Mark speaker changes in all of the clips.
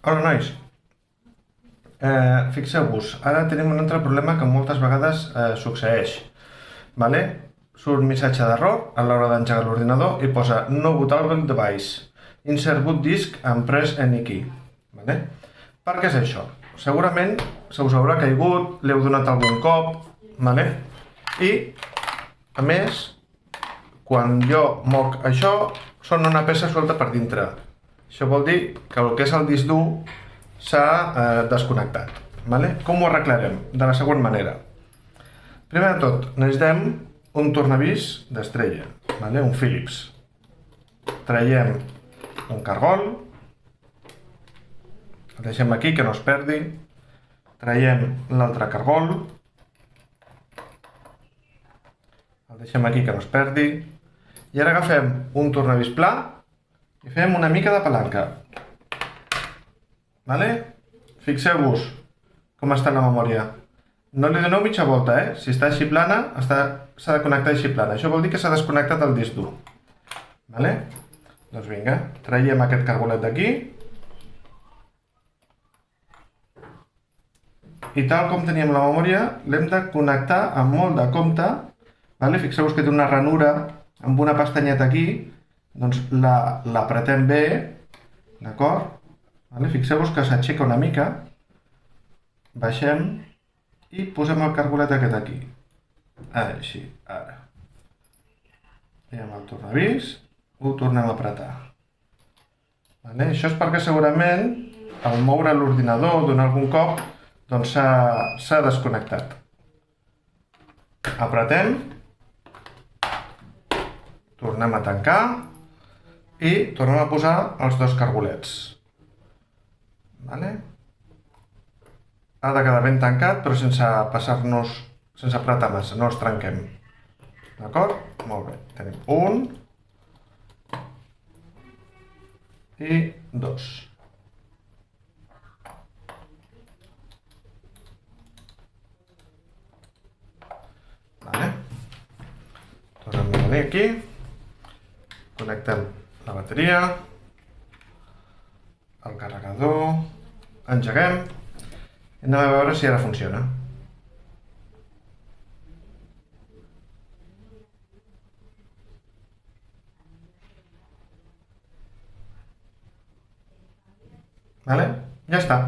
Speaker 1: Hola, nois. Fixeu-vos, ara tenim un altre problema que moltes vegades succeeix. Vale? Surt un missatge d'error a l'hora d'engegar l'ordinador i posa No bootable device. Insert boot disk and press any key. Vale? Per què és això? Segurament se us haurà caigut, l'heu donat algun cop, vale? I, a més, quan jo moc això, sona una peça suelta per dintre. Això vol dir que el que és el disc dur s'ha desconnectat. Vale? Com ho arreglarem? De la següent manera. Primer de tot, necessitem un tornavís d'estrella, vale? Un Phillips. Traiem un cargol, el deixem aquí que no es perdi, traiem l'altre cargol, el deixem aquí que no es perdi, i ara agafem un tornavís pla i fem una mica de palanca. Vale? Fixeu-vos com està la memòria. No li doneu mitja volta, Si està així plana, s'ha de connectar així plana. Això vol dir que s'ha desconnectat el disc dur. Vale? Doncs vinga, traiem aquest cargolet d'aquí. I tal com teníem la memòria, l'hem de connectar amb molt de compte. Vale? Fixeu-vos que té una ranura amb una pestanyeta aquí. Doncs l'apretem bé, d'acord? Vale? Fixeu-vos que s'aixeca una mica. Baixem i posem el cargolet aquest aquí. Així, ara. I amb el tornavís ho tornem a apretar. Vale? Això és perquè segurament al moure l'ordinador o donar algun cop doncs s'ha desconnectat. Apretem, tornem a tancar i tornem a posar els dos cargolets. Vale? Ha de quedar ben tancat, però sense passar-nos, sense apretar massa, no els trenquem. D'acord? Molt bé. Tenim un i dos. Vale. Tornem a venir aquí. Connectem la bateria, el carregador, engeguem i anem a veure si ara funciona. Vale? Ja està.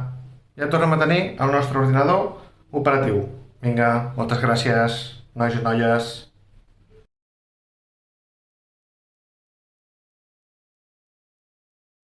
Speaker 1: Ja tornem a tenir el nostre ordinador operatiu. Vinga, moltes gràcies, nois i noies.